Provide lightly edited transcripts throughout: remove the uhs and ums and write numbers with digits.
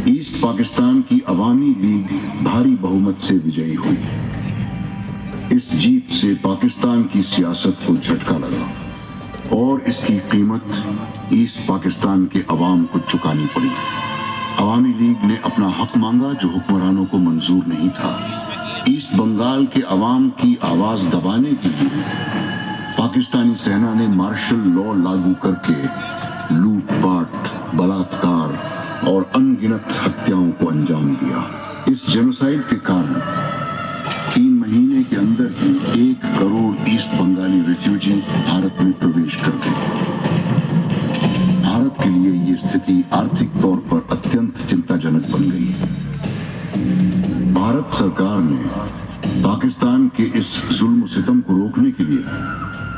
East Pakistan की अवामी league भारी बहुमत से विजयी हुई। इस जीत से पाकिस्तान की सियासत को झटका लगा और इसकी कीमत ईस्ट पाकिस्तान के अवाम को चुकानी पड़ी। अवामी लीग ने अपना हक मांगा जो हुक्मरानों को मंजूर नहीं था। ईस्ट बंगाल के अवाम की आवाज दबाने के लिए पाकिस्तानी सेना ने मार्शल लॉ लागू करके लूटपाट, बलात्कार और अनगिनत हत्याओं को अंजाम दिया। इस जेनोसाइड के कारण 3 महीने के अंदर ही 1 करोड़ ईस्ट बंगाली रिफ्यूजी भारत में प्रवेश कर गए। भारत के लिए ये स्थिति आर्थिक तौर पर अत्यंत चिंताजनक बन गई। भारत सरकार ने पाकिस्तान के इस जुल्म सितम को रोकने के लिए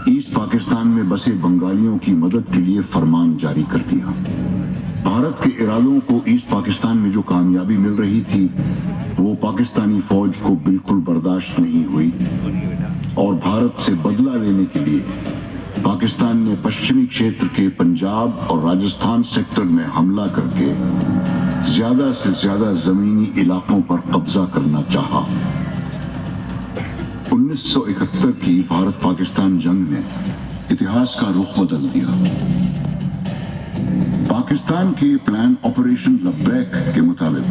ईस्ट पाकिस्तान में बसे बंगालियों की मदद के लिए फरमान जारी कर दिया। भारत के इरादों को ईस्ट पाकिस्तान में जो कामयाबी मिल रही थी वो पाकिस्तानी फौज को बिल्कुल बर्दाश्त नहीं हुई और भारत से बदला लेने के लिए पाकिस्तान ने पश्चिमी क्षेत्र के पंजाब और राजस्थान सेक्टर में हमला करके ज्यादा से ज्यादा जमीनी इलाकों पर कब्जा करना चाहा। 1971 की भारत पाकिस्तान जंग ने इतिहास का रुख बदल दिया। पाकिस्तान के प्लान ऑपरेशन लब्बैक के मुताबिक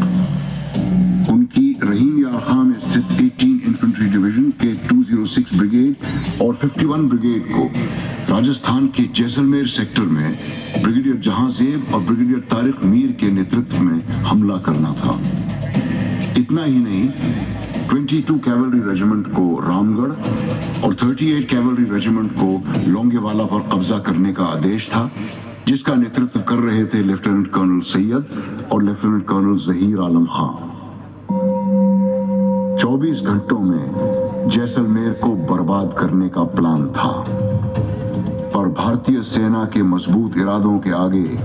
उनकी रहीम यार खान स्थित 18 इन्फेंट्री डिवीजन के 206 ब्रिगेड और 51 ब्रिगेड को राजस्थान के जैसलमेर सेक्टर में ब्रिगेडियर जहांजेब और ब्रिगेडियर तारिक मीर के नेतृत्व में हमला करना था। इतना ही नहीं, 22 कैवलरी रेजिमेंट को रामगढ़ और 38 कैवलरी रेजिमेंट को लोंगेवाला पर कब्जा करने का आदेश था, जिसका नेतृत्व कर रहे थे लेफ्टिनेंट कर्नल सैयद और लेफ्टिनेंट कर्नल जहीर आलम खान। 24 घंटों में जैसलमेर को बर्बाद करने का प्लान था, पर भारतीय सेना के मजबूत इरादों के आगे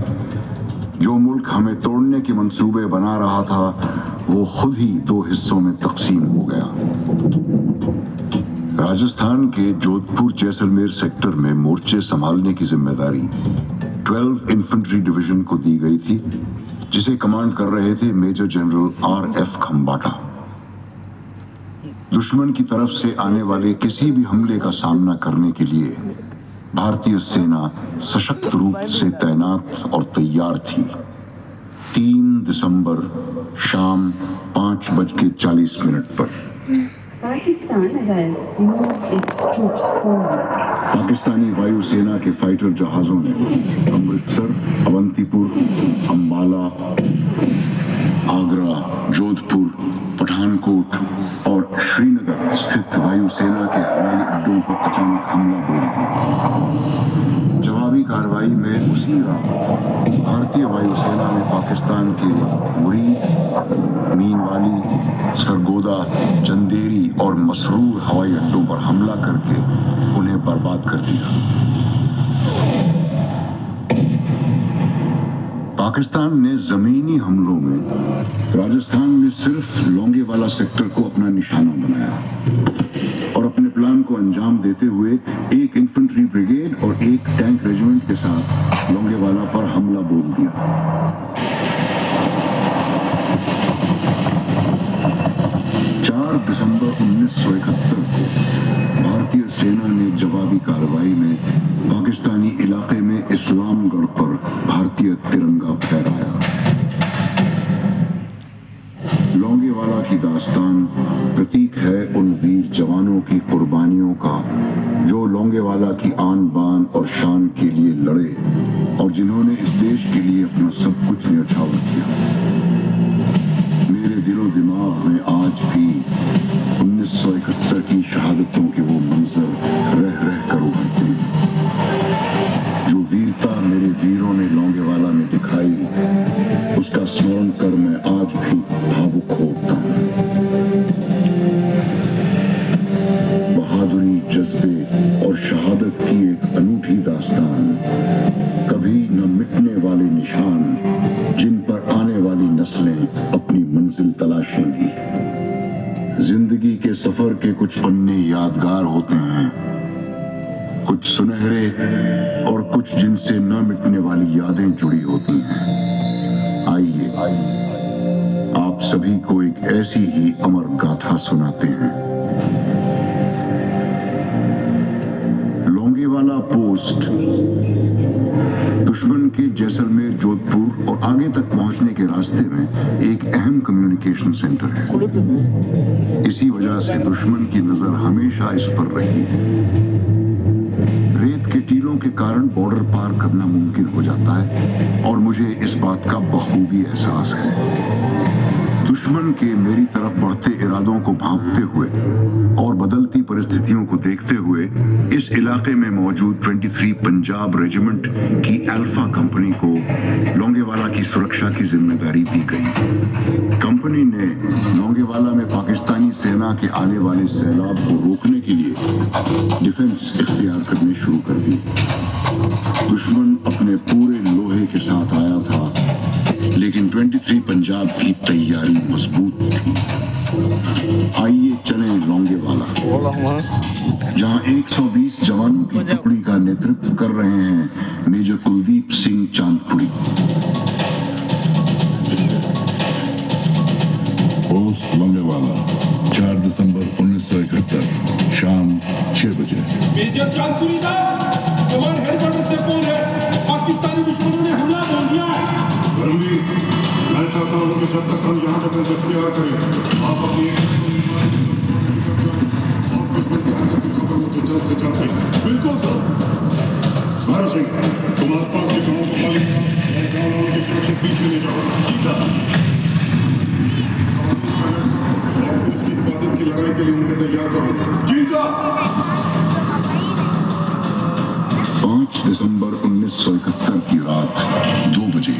जो मुल्क हमें तोड़ने के मंसूबे बना रहा था वो खुद ही 2 हिस्सों में तकसीम हो गया। राजस्थान के जोधपुर जैसलमेर सेक्टर में मोर्चे संभालने की जिम्मेदारी 12 इन्फेंट्री डिवीजन को दी गई थी, जिसे कमांड कर रहे थे मेजर जनरल RF खम्बाटा। दुश्मन की तरफ से आने वाले किसी भी हमले का सामना करने के लिए भारतीय सेना सशक्त रूप से तैनात और तैयार थी। 3 दिसंबर शाम 5:40 पर पाकिस्तानी वायुसेना के फाइटर जहाजों ने अमृतसर, अवंतीपुर, अंबाला, आगरा, जोधपुर, पठानकोट और श्रीनगर स्थित वायुसेना के हवाई अड्डों पर अचानक हमला बोल दिया। जवाबी कार्रवाई में उसी रात भारतीय वायुसेना ने पाकिस्तान के मुरीद, मीनवाली, सरगोदा, चंदेरी और मसरूर हवाई अड्डों पर हमला करके उन्हें बर्बाद कर दिया। पाकिस्तान ने जमीनी हमलों में राजस्थान में सिर्फ लोंगेवाला सेक्टर को अपना निशाना बनाया और अपने प्लान को अंजाम देते हुए 1 इन्फेंट्री ब्रिगेड और 1 टैंक रेजिमेंट के साथ लोंगेवाला पर हमला बोल दिया। 4 दिसंबर 1971 को भारतीय सेना ने जवाबी कार्रवाई में पाकिस्तानी इलाके में इस्लामगढ़ पर भारतीय तिरंगा फहराया। लोंगेवाला की दास्तान प्रतीक है उन वीर जवानों की कुर्बानियों का जो लोंगेवाला की आन बान और शान के लिए लड़े और जिन्होंने इस देश के लिए अपना सब कुछ न्यौछावर किया। मेरे दिलो दिमाग में आज भी 1971 की शहादतों के वो मंजर रह रह कर उभरते हैं। जो वीरता मेरे वीरों ने लोंगेवाला में दिखाई, उसका स्मरण कर मैं आज भी भावुक होता हूँ। बहादुरी, जज्बे और शहादत की एक अनूठी दास्तान, कभी न मिटने वाले निशान जिन पर आने वाली नस्लें अपनी मंजिल तलाशेंगी। जिंदगी के सफर के कुछ पन्ने यादगार होते हैं, कुछ सुनहरे और कुछ जिनसे न मिटने वाली यादें जुड़ी होती हैं। आइए सभी को एक ऐसी ही अमर गाथा सुनाते हैं। लोंगेवाला पोस्ट दुश्मन के जैसलमेर, जोधपुर और आगे तक पहुंचने के रास्ते में एक अहम कम्युनिकेशन सेंटर है। इसी वजह से दुश्मन की नजर हमेशा इस पर रही है। रेत के टीलों के कारण बॉर्डर पार करना मुमकिन हो जाता है और मुझे इस बात का बखूबी एहसास है। दुश्मन के मेरी तरफ बढ़ते इरादों को भांपते हुए और बदलती परिस्थितियों को देखते हुए इस इलाके में मौजूद 23 पंजाब रेजिमेंट की अल्फा कंपनी को लोंगेवाला की सुरक्षा की जिम्मेदारी दी गई। कंपनी ने लोंगेवाला में पाकिस्तानी सेना के आने वाले सैलाब को रोकने के लिए डिफेंस इख्तियार करने शुरू कर दी। दुश्मन अपने पूरे लोहे के साथ आया था, लेकिन 23 पंजाब की तैयारी मजबूत थी। आइए चले लोंगेवाला, जहां 120 जवानों की टुकड़ी का नेतृत्व कर रहे हैं मेजर कुलदीप सिंह चांदपुरी। पोस्ट लोंगेवाला 4 दिसंबर 1971 शाम 6 बजे। मेजर चांदपुरी साहब, कमांड हेडक्वार्टर से फोन है, पाकिस्तानी दुश्मनों ने हमला बोल दिया है। रणवीर, मैं चाहता हूं कि जब तक हम यहाँ डिफेंस इख्तियार करें, आप अपनी और दुश्मन के अंदर की खबर मुझे जल्द से जल्द दें। बिल्कुल सर। भरत सिंह, तुम आसपास के गांवों को खाली करो और गांव वालों की सुरक्षित पीछे ले जाओ। जी सर। और पुलिस की हिफाजत की लड़ाई के लिए उन्हें तैयार करो। जी सर। 5 दिसंबर 1971 की रात 2 बजे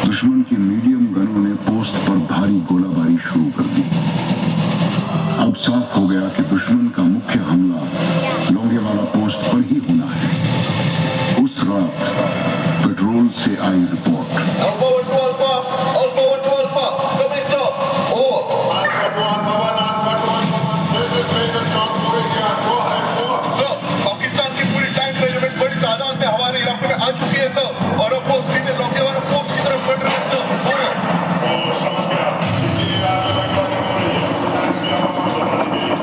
दुश्मन की मीडियम गनों ने पोस्ट पर भारी गोलाबारी शुरू कर दी। अब साफ हो गया कि दुश्मन का मुख्य हमला लोंगेवाला पोस्ट पर ही होना है। उस रात पेट्रोल से आई रिपोर्ट। पाकिस्तान की पूरी टैंक रेजिमेंट बड़ी तादाद में हमारे इलाके में आ चुकी है सर, और अब वो सीधे लोंगेवाला पोस्ट की तरफ बढ़ रहे हैं सर। समझ गया, इसीलिए मैं आपसे बैठवानी हो रही है, टैंक्स की आवाज को दबाने के लिए।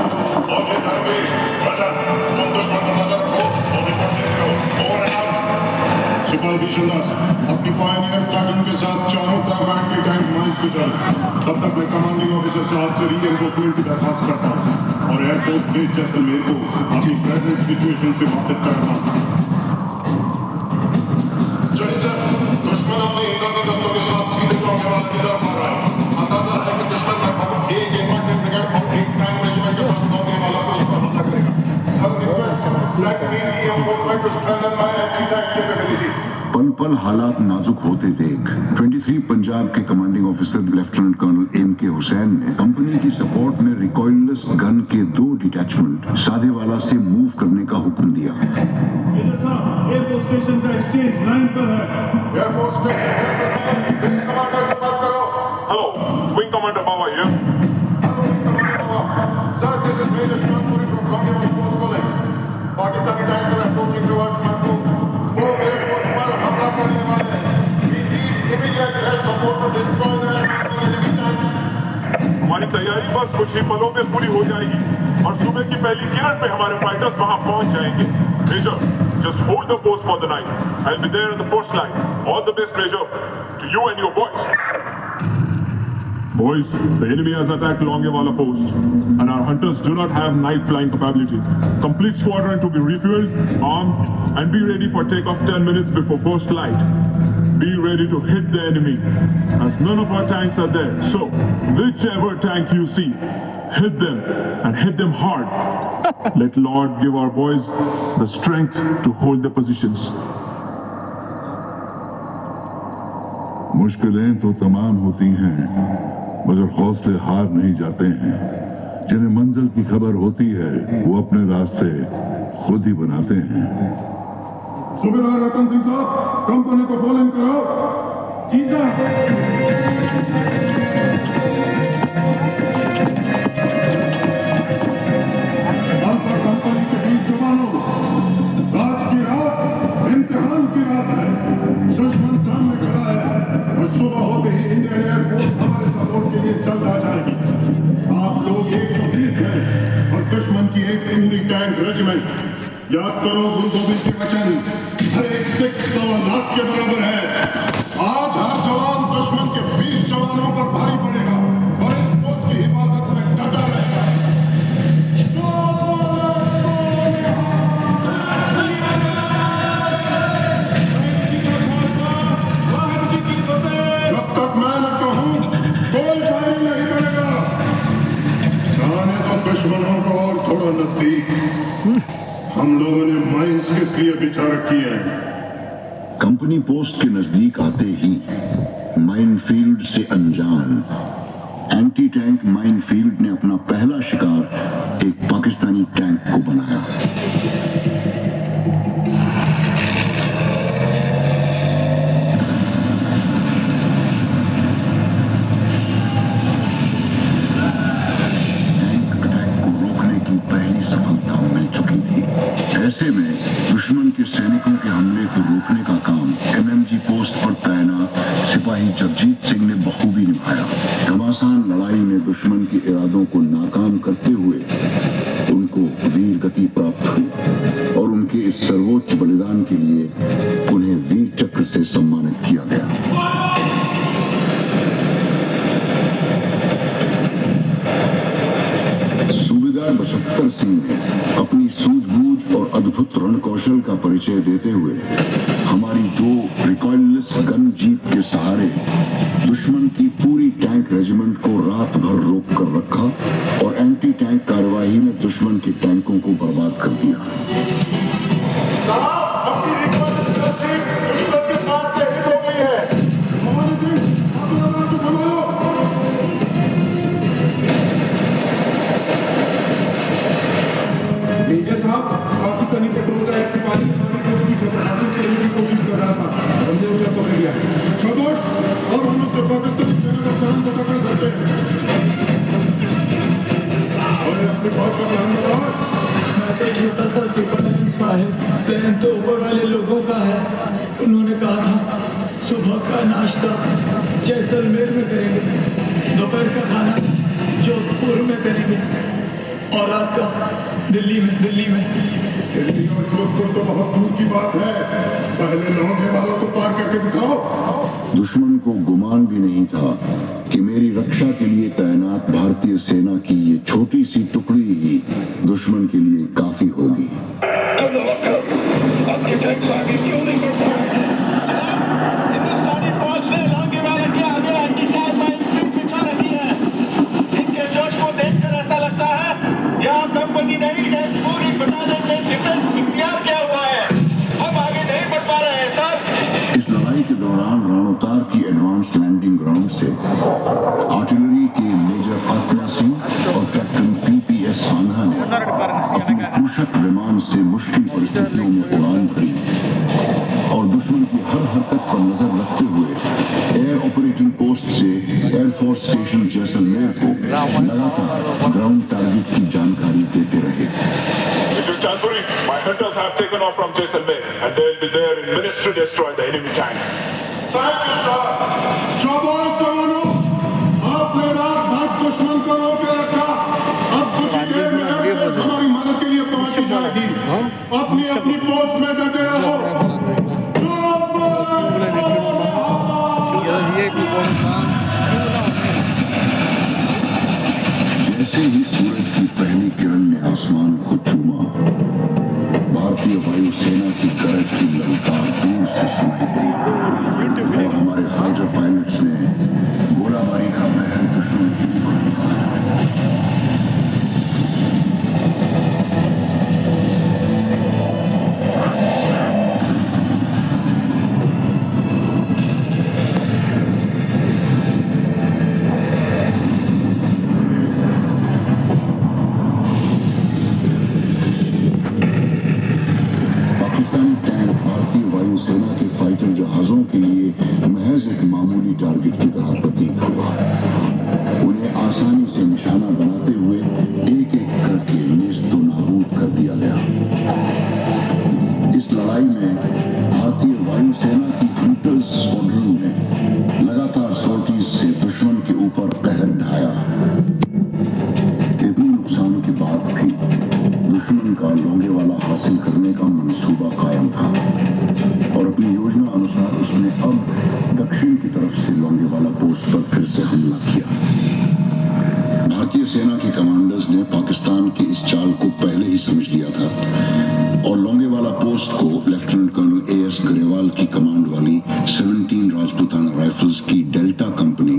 और ये धर्मवीर, बटन, तुम दुश्मन पर नजर रखो और रिपोर्ट देते रहो। Over and out. सिपाही विशुदास, अपनी पायनियर प्लाटून के साथ चारों तरफ एंटी टैंक माइंस पे चल। तब तक मैं कमांडिंग ऑफिसर साहब से रीएंफोर्समेंट की दरखास्त करता हूँ और एयरफोर्स बेस जैसलमेर को अपनी प्रेजेंट सिचुएशन से वाकिफ कराता हूँ। जय सर, दुश्मन अपने इंद्रनी दस्तों के साथ सीधे लोंगेवाला की तरफ आ रहा है। अंदाजा है कि दुश्मन लगभग एक इन्फेंट्री ब्रिगेड और एक टैंक रेजिमेंट के साथ लोंगेवाला को उस पर हमला करेगा। Sir, request send me reinforcement to strengthen my anti tank capability. पल पल हालात नाजुक होते देख 23 पंजाब के commanding officer lieutenant colonel M.K. Hussain ने कंपनी की सपोर्ट में रिकॉइललेस गन के 2 डिटैचमेंट सादेवाला से मूव करने का हुक्म दिया। मेजर साहब, एयरफोर्स स्टेशन का एक्सचेंज लाइन पर है। Air force station Jaisalmer, base commander से बात करो। Hello, Wing Commander Bawa here. Hello, wing commander Bawa. Sir, this is major Chandpuri from Longewala post calling. Pakistani tanks are approaching towards my post. वो मेरे पोस्ट पर हमला करने वाले हैं। We need immediate air support to destroy the advancing enemy tanks. हमारी तैयारी बस कुछ ही पलों में पूरी हो जाएगी और सुबह की पहली किरण पे हमारे फाइटर्स वहां पहुंच जाएंगे। Major, just hold the post for the night. I'll be there in the first line. All the best, Major, to you and your boys. Boys, the enemy has attacked Loंगेवाला post, and our hunters do not have night flying capability. Complete squadron to be refueled, armed, and be ready for takeoff 10 minutes before first light. Be ready to hit the enemy, as none of our tanks are there. So, whichever tank you see, hit them, and hit them hard. Let Lord give our boys the strength to hold their positions. मुश्किलें तो तमाम होती हैं, मगर हौसले हार नहीं जाते हैं। जिन्हें मंजिल की खबर होती है, वो अपने रास्ते खुद ही बनाते हैं। सूबेदार रतन सिंह साहब, कंपनी को फॉलो इन कराओ। जी सर। अल्फा कंपनी के वीर जवानों, आज की रात इम्तिहान की रात है। दुश्मन सामने खड़ा है और सुबह होते ही इंडियन एयरफोर्स हमारे सपोर्ट के लिए रेजिमेंट। याद करो गुरु गोविंद के वचन, हर एक सिख 1.25 लाख के बराबर है। आज हर जवान दुश्मन के 20 जवानों पर भारी पड़ेगा और इस पोस्ट की हिफाजत में डटा रहेगा। जब तक मैं न कहूं कोई फायरिंग नहीं करेगा। आने तो दुश्मनों को और थोड़ा नजदीक। हम लोगों ने माइंस किस लिए बिछा रखी है? कंपनी पोस्ट के नजदीक आते ही माइनफील्ड से अनजान एंटी टैंक माइनफील्ड ने अपना पहला शिकार एक पाकिस्तानी टैंक को बनाया। ऐसे में दुश्मन के सैनिकों के हमले को रोकने का काम एमएमजी पोस्ट पर तैनात सिपाही जगजीत सिंह ने बखूबी निभाया। घमासान लड़ाई में दुश्मन के इरादों को नाकाम करते हुए उनको वीर गति प्राप्त हुई और उनके इस सर्वोच्च बलिदान के लिए उन्हें वीर चक्र से सम्मानित किया गया। सूबेदार बशक्तर सिंह ने अपनी सूझबूझ और अद्भुत रण कौशल का परिचय देते हुए हमारी 2 रिकॉइललेस गन जीप के सहारे दुश्मन की पूरी टैंक रेजिमेंट को रात भर रोक कर रखा और एंटी टैंक कार्यवाही में दुश्मन के टैंकों को बर्बाद कर दिया। अपनी रिकॉइललेस गन जीप दुश्मन के साथ से हिट हो गई है। मोहन सिंह, अपनी आवाज को संभालो। मेजर साहब, पाकिस्तानी पेट्रोल का एक सिपाही हमारी पोस्ट की खबर हासिल करने की कोशिश कर रहा था। हमने उसे पकड़ लिया। शाबाश, और हम उससे पाकिस्तानी सेना का प्लान पता कर सकते हैं। और अपनी फौज का प्लान बताओ। मैं तो छोटा सा सिपाही साहब, प्लान तो ऊपर वाले लोगों का है। उन्होंने कहा था सुबह का नाश्ता जैसलमेर में करेंगे, दोपहर का खाना जोधपुर में करेंगे और रात का दिल्ली में। दिल्ली और जोधपुर तो बहुत दूर की बात है। पहले लौंडे वालों को पार करके दिखाओ। दुश्मन को गुमान भी नहीं था कि मेरी रक्षा के लिए तैनात भारतीय सेना की ये छोटी सी टुकड़ी ही दुश्मन के लिए काफी होगी। हिंदुस्तानी फौज ने लौंगेवाला के आगे एंटी टैंक माइनफील्ड बिछा रखी है। इनके जोश को देखकर ऐसा लगता है यहाँ कंपनी नहीं है, पूरी बटालियन ने डिफेंस इख्तियार किया हुआ है। हम आगे नहीं बढ़ पा रहे हैं सर। इस लड़ाई के दौरान रणोतार की एडवांस लैंडिंग ग्राउंड से आर्टिलरी के मेजर आत्मा सिंह और कैप्टन पीपीएस सांघा ने अपने क्रूशक विमान से मुश्किल परिस्थितियों में उड़ान भरी और दुश्मन की हर हरकत पर नजर रखते हुए एयर ऑपरेटिंग पोस्ट से एयरफोर्स स्टेशन जैसलमेर को लगातार ग्राउंड टारगेट की जानकारी देते रहे। Mr. Chandpuri, my hunters have taken off from Jaisalmer and they'll be there in minutes to destroy the enemy tanks. Thank you, sir. शाबाश जवानों, आपने रात भर दुश्मन को रोके रखा। अब कुछ ही देर में एयरफोर्स हमारी मदद के लिए पहुंच ही जाएगी। अपनी अपनी पोस्ट में डटे रहो। जैसे ही सूरज की पहली किरण ने आसमान को चूमा, भारतीय वायुसेना की गरज की ललकार दूर से सुनाई दी और हमारे फाइटर पायलट्स ने गोलाबारी का महल दुश्मन की ऊपर बरसाया। पाकिस्तानी टैंक भारतीय वायुसेना के फाइटर जहाजों के लिए महज एक मामूली टारगेट की तरह प्रतीत हुआ। उन्हें आसानी से निशाना बनाते हुए एक एक करके नेस्तो नाबूद कर दिया गया। इस लड़ाई में भारतीय वायुसेना की हंटर्स स्क्वाड्रन ने लगातार सोर्टीज से दुश्मन के ऊपर कहर ढाया। इतने नुकसान के बाद भी दुश्मन का लौंगे की तरफ से लोंगेवाला पोस्ट पर फिर से हमला किया। भारतीय सेना के कमांडर्स ने पाकिस्तान की इस चाल को पहले ही समझ लिया था और लोंगेवाला पोस्ट को लेफ्टिनेंट कर्नल A.S. गरेवाल की कमांड वाली 17 राजपूताना राइफल्स की डेल्टा कंपनी,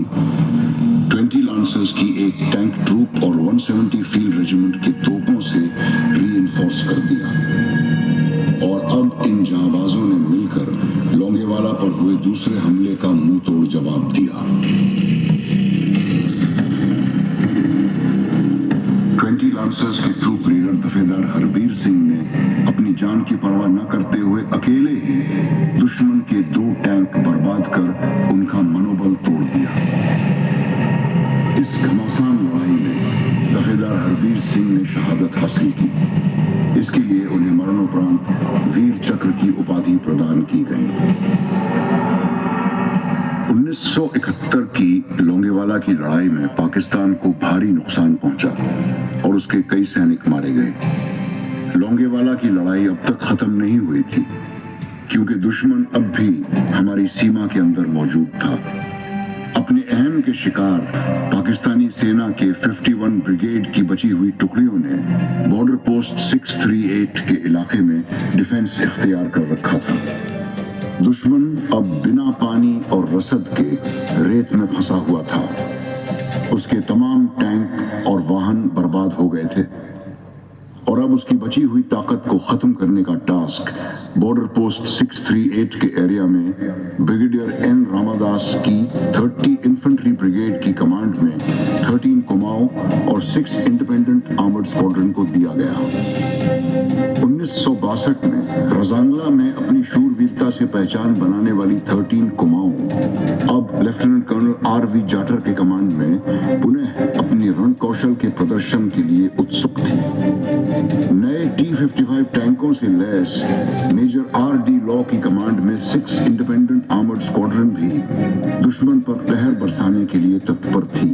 20 लांसर्स की एक टैंक ट्रूप और 170 फील्ड रेजिमेंट के तोपों से रीइंफोर्स कर दिया। और अब इन जांबाजों ने मिलकर लोंगेवाला पर हुए दूसरे हमले का मुंह तोड़ जवाब दिया। 20 लांसर्स के ट्रूप लीडर दफेदार हरबीर सिंह ने अपनी जान की परवाह न करते हुए अकेले ही दुश्मन के 2 टैंक बर्बाद कर उनका मनोबल तोड़ दिया। इस घमासान लड़ाई में दफेदार हरबीर सिंह ने शहादत हासिल की। इसके लिए उन्हें मरणोपरांत वीर चक्र की उपाधि प्रदान की गई। 1971 की लोंगेवाला की लड़ाई में पाकिस्तान को भारी नुकसान पहुंचा और उसके कई सैनिक मारे गए। लोंगेवाला की लड़ाई अब तक खत्म नहीं हुई थी क्योंकि दुश्मन अब भी हमारी सीमा के अंदर मौजूद था। अपने अहम के शिकार पाकिस्तानी सेना के 51 ब्रिगेड की बची हुई टुकड़ियों ने बॉर्डर पोस्ट 638 के इलाके में डिफेंस इख्तियार कर रखा था। दुश्मन अब बिना पानी और रसद के रेत में फंसा हुआ था। उसके तमाम टैंक और वाहन बर्बाद हो गए थे और अब उसकी बची हुई ताकत को खत्म करने का टास्क बॉर्डर पोस्ट 638 के एरिया में ब्रिगेडियर N. रामादास की 30 इन्फेंट्री ब्रिगेड की कमांड में 13 कुमाऊं और 6 इंडिपेंडेंट आर्मर्ड स्क्वाड्रन को दिया गया। 1962 में रजांगला में अपनी शूरवीरता से पहचान बनाने वाली 13 कुमाऊं अब लेफ्टिनेंट कर्नल R.V. जाटर के कमांड में पुनः अपनी रण कौशल के प्रदर्शन के लिए उत्सुक थी। नए T-55 टैंकों से लैस मेजर R.D. लॉ की कमांड में 6 इंडिपेंडेंट आर्मर्ड स्क्वाड्रन भी दुश्मन पर कहर बरसाने के लिए तत्पर थी।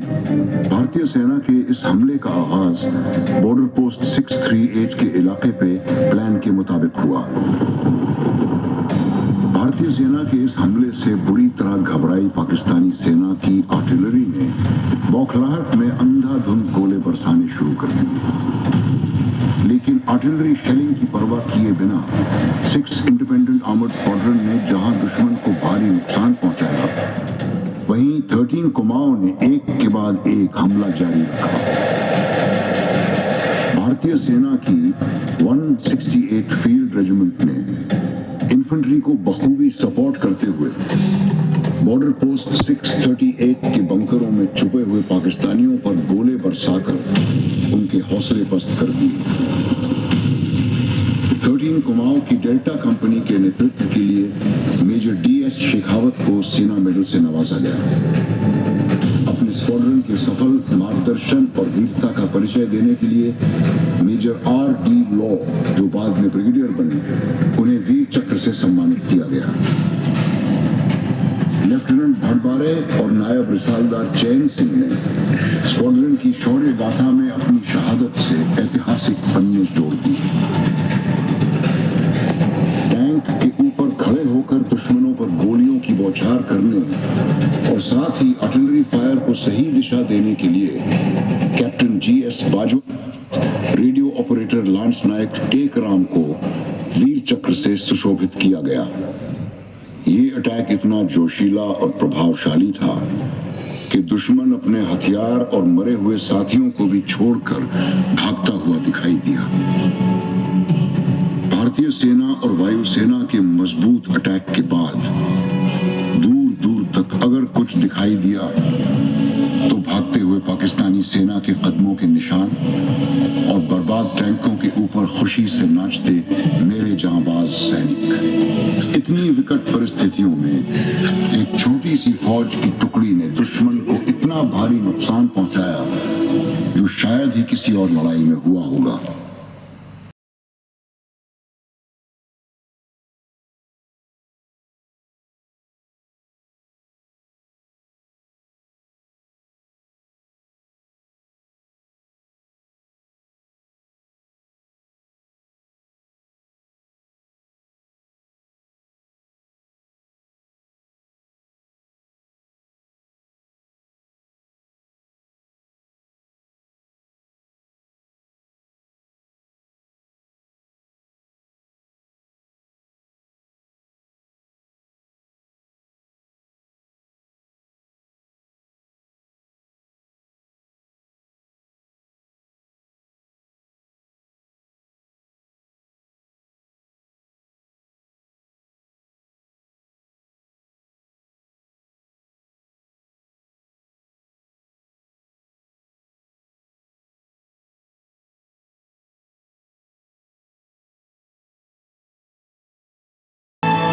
भारतीय सेना के इस हमले का आगाज बॉर्डर पोस्ट 638 के इलाके पे प्लान के मुताबिक हुआ। भारतीय सेना के इस हमले से बुरी तरह घबराई पाकिस्तानी सेना की आर्टिलरी ने बौखलाहट में अंधाधुंध गोले बरसाने शुरू कर दिए। लेकिन आर्टिलरी शेलिंग की परवाह किए बिना 6 इंडिपेंडेंट आर्मर्ड स्क्वाड्रन ने जहां दुश्मन को भारी नुकसान पहुंचाया, वहीं 13 कुमाऊं ने एक के बाद एक हमला जारी रखा। भारतीय सेना की 168 फील्ड रेजिमेंट ने इन्फेंट्री को बखूबी सपोर्ट करते हुए बॉर्डर पोस्ट 638 के बंकरों में छुपे हुए पाकिस्तानियों पर गोले बरसाकर उनके हौसले पस्त कर दिए। 13 कुमाऊं की डेल्टा कंपनी के नेतृत्व के लिए मेजर D.S. शेखावत को सेना मेडल से नवाजा गया। अपने स्क्वाड्रन के सफल मार्गदर्शन और वीरता का परिचय देने के लिए मेजर R.D. लॉ, जो बाद में ब्रिगेडियर बने, उन्हें वीर चक्र से सम्मानित किया गया। लेफ्टिनेंट भटबारे और नायब रिसालदार चैन सिंह ने स्क्वाड्रन की शौर्य गाथा में अपनी शहादत से ऐतिहासिक पन्ने जोड़ दिए। टैंक के ऊपर खड़े होकर दुश्मनों पर गोलियों की बौछार करने और साथ ही आर्टिलरी फायर को सही दिशा देने के लिए captain G.S. Bajwa, radio operator lance naik Tek Ram को वीर चक्र से सुशोभित किया गया। ये अटैक इतना जोशीला और प्रभावशाली था कि दुश्मन अपने हथियार और मरे हुए साथियों को भी छोड़कर भागता हुआ दिखाई दिया। भारतीय सेना और वायुसेना के मजबूत अटैक के बाद दूर दूर तक अगर कुछ दिखाई दिया तो भागते हुए पाकिस्तानी सेना के कदमों के निशान और बर्बाद टैंकों के ऊपर खुशी से नाचते मेरे जांबाज सैनिक। इतनी विकट परिस्थितियों में एक छोटी सी फौज की टुकड़ी ने दुश्मन को इतना भारी नुकसान पहुंचाया जो शायद ही किसी और लड़ाई में हुआ होगा।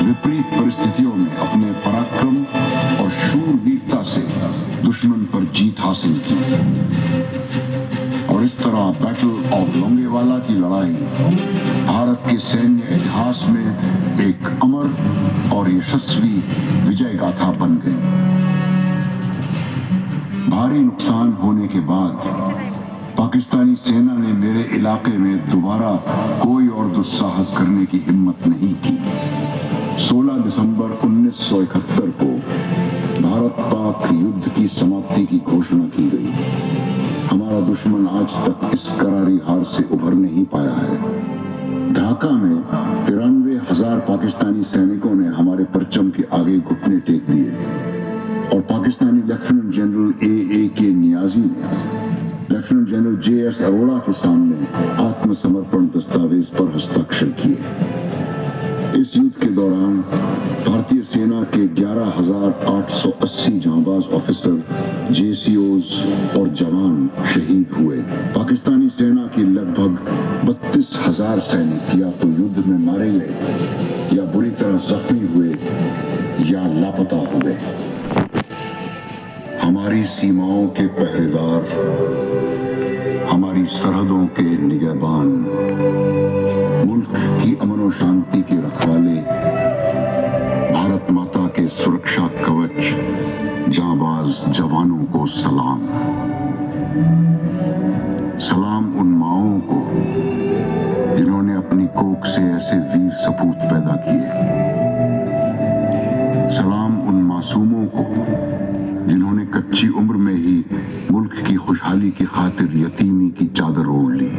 विपरीत परिस्थितियों में अपने पराक्रम और शूरवीरता से दुश्मन पर जीत हासिल की और इस तरह बैटल ऑफ लोंगेवाला की लड़ाई भारत के सैन्य इतिहास में एक अमर और यशस्वी विजय गाथा बन गई। भारी नुकसान होने के बाद पाकिस्तानी सेना ने मेरे इलाके में दोबारा कोई और दुस्साहस करने की हिम्मत नहीं की। 16 दिसंबर 1971 को भारत पाक युद्ध की समाप्ति की घोषणा की गई। हमारा दुश्मन आज तक इस करारी हार से उभर नहीं पाया है। ढाका में 93,000 पाकिस्तानी सैनिकों ने हमारे परचम के आगे घुटने टेक दिए और Pakistani lieutenant general A.A.K. Niazi ने लेफ्टिनेंट जनरल J.S. अरोड़ा के सामने आत्मसमर्पण दस्तावेज पर हस्ताक्षर किए। इस युद्ध के दौरान भारतीय सेना के 11,880 जांबाज ऑफिसर, JCOs और जवान शहीद हुए। पाकिस्तानी सेना की लगभग 32,000 सैनिक या तो युद्ध में मारे गए या बुरी तरह जख्मी हुए या लापता हुए। हमारी सीमाओं के पहरेदार, हमारी सरहदों के निगहबान, मुल्क की अमन और शांति के रखवाले, भारत माता के सुरक्षा कवच जांबाज जवानों को सलाम। सलाम उन माओं को जिन्होंने अपनी कोख से ऐसे वीर सपूत पैदा किए। सलाम उन मासूमों को जिन्होंने कच्ची उम्र में ही मुल्क की खुशहाली की खातिर यतीमी की चादर ओढ़ ली।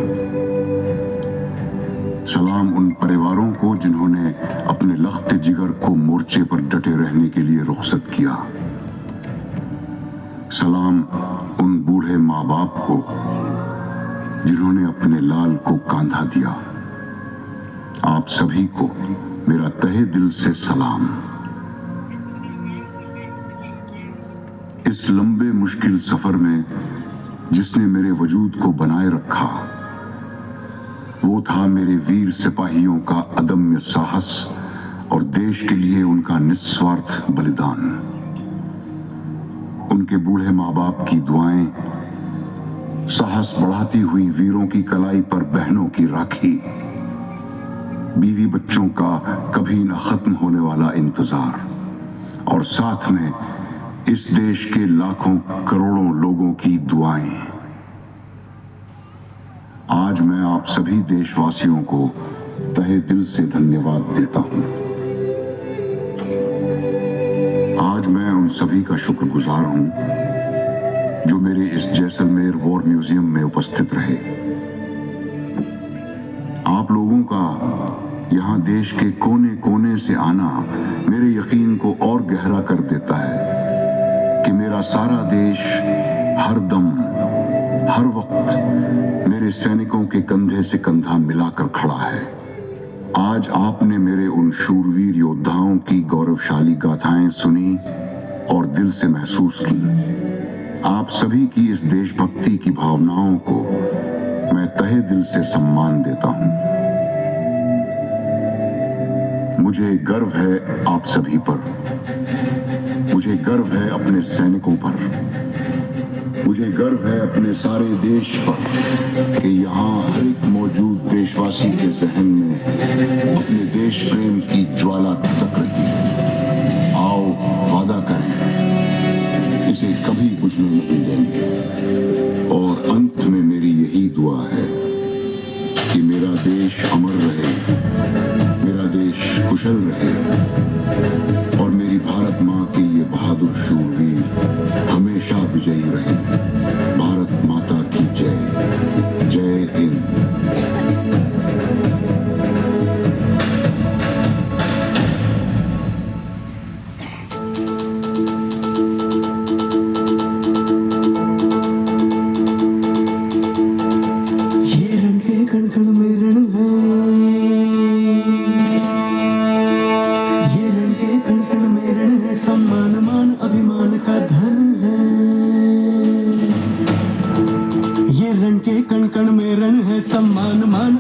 सलाम उन परिवारों को जिन्होंने अपने लख्त जिगर को मोर्चे पर डटे रहने के लिए रुखसत किया। सलाम उन बूढ़े माँ बाप को जिन्होंने अपने लाल को कांधा दिया। आप सभी को मेरा तहे दिल से सलाम। इस लंबे मुश्किल सफर में जिसने मेरे वजूद को बनाए रखा वो था मेरे वीर सिपाहियों का अदम्य साहस और देश के लिए उनका निस्वार्थ बलिदान। उनके बूढ़े माँ बाप की दुआएं, साहस बढ़ाती हुई वीरों की कलाई पर बहनों की राखी, बीवी बच्चों का कभी न खत्म होने वाला इंतजार और साथ में इस देश के लाखों करोड़ों लोगों की दुआएं। आज मैं आप सभी देशवासियों को तहे दिल से धन्यवाद देता हूं। आज मैं उन सभी का शुक्रगुजार हूं जो मेरे इस जैसलमेर वॉर म्यूजियम में उपस्थित रहे। आप लोगों का यहां देश के कोने कोने से आना मेरे यकीन को और गहरा कर देता है कि मेरा सारा देश हर दम हर वक्त मेरे सैनिकों के कंधे से कंधा मिलाकर खड़ा है। आज आपने मेरे उन शूरवीर योद्धाओं की गौरवशाली गाथाएं सुनी और दिल से महसूस की। आप सभी की इस देशभक्ति की भावनाओं को मैं तहे दिल से सम्मान देता हूं। मुझे गर्व है आप सभी पर। मुझे गर्व है अपने सैनिकों पर। मुझे गर्व है अपने सारे देश पर कि यहाँ हर एक मौजूद देशवासी के जहन में अपने देश प्रेम की ज्वाला धधक रही है। आओ वादा करें, इसे कभी बुझने नहीं देंगे। और अंत में मेरी यही दुआ है कि मेरा देश अमर रहे, मेरा देश कुशल रहे और मेरी भारत माँ के ये बहादुर शूरवीर हमेशा विजयी रहे। भारत माता की जय। जय हिंद। सम्मान मान अभिमान का धन है।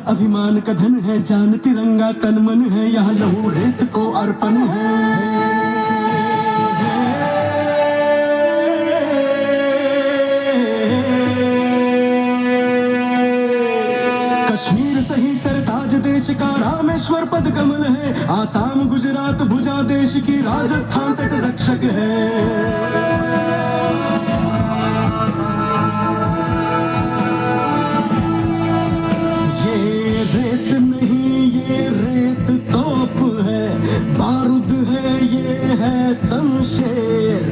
अभिमान का धन है, जान तिरंगा तन मन है, यहाँ लहू रेत को अर्पण है। कश्मीर सही सरताज देश का रामेश्वर पद कमल है, आसाम गुजरात भुजा देश की, राजस्थान तट रक्षक है। ये रेत नहीं ये रेत तोप है, बारूद है ये है शमशेर,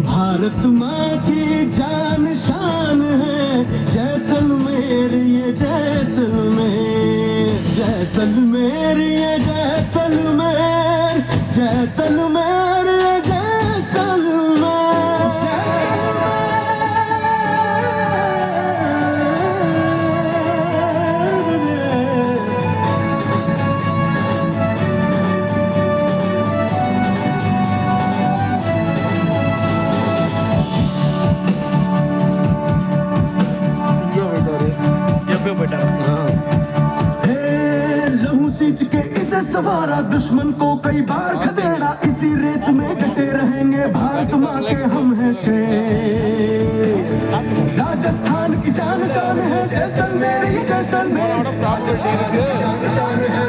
भारत माँ की जान शान है, जैसलमेर ये जैसलमेर, जैसलमेर ये जैसलमेर, जैसलमेर ये जैसलमेर। लहू सींच के इसे सवारा, दुश्मन को कई बार खदेड़ा, इसी रेत में डटे रहेंगे, भारत माँ के हम हैं शेर। राजस्थान की जान शान है जैसलमेर ये जैसलमेर, राजस्थान की जान शान है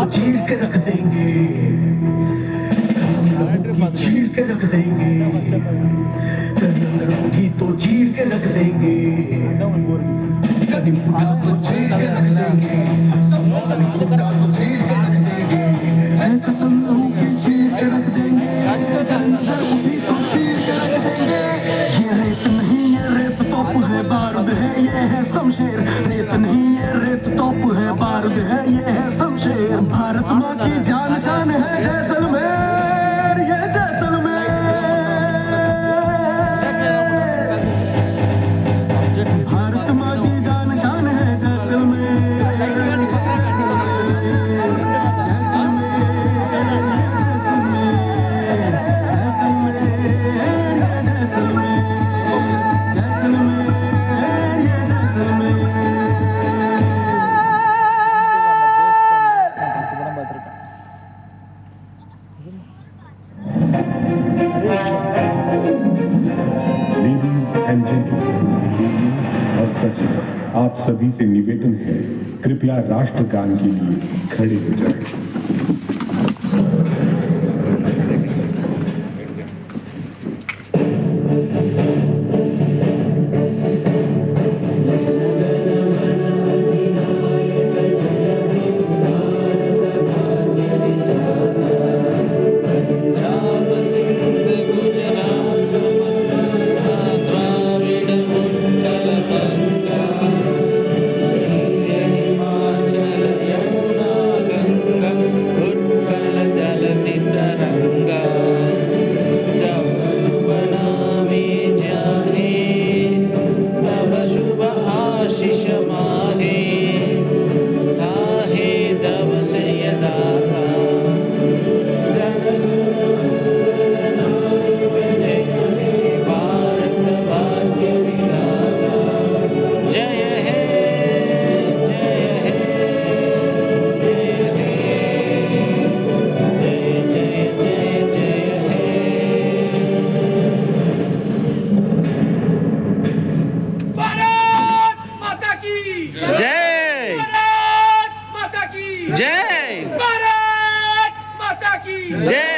चीर के रख देंगे, चीर के रख देंगे, कहीं तो चीर के रख देंगे, कहीं तो चीर के रख देंगे, तो चीर के रख देंगे, कसम के चीर के रख देंगे, तो चीर के रख देंगे। ये रेत नहीं ये रेत तोप है, बारूद है ये है शमशेर, रेत नहीं ये रेत तोप है, बारूद है ये है शमशेर, भारत माँ की जान शान है जैसलमेर ये जैसलमेर, भारत माँ की जान शान है जैसलमेर, और सचिव, आप सभी से निवेदन है, कृपया राष्ट्रगान के लिए खड़े हो जाएं। जय भारत माता की जय।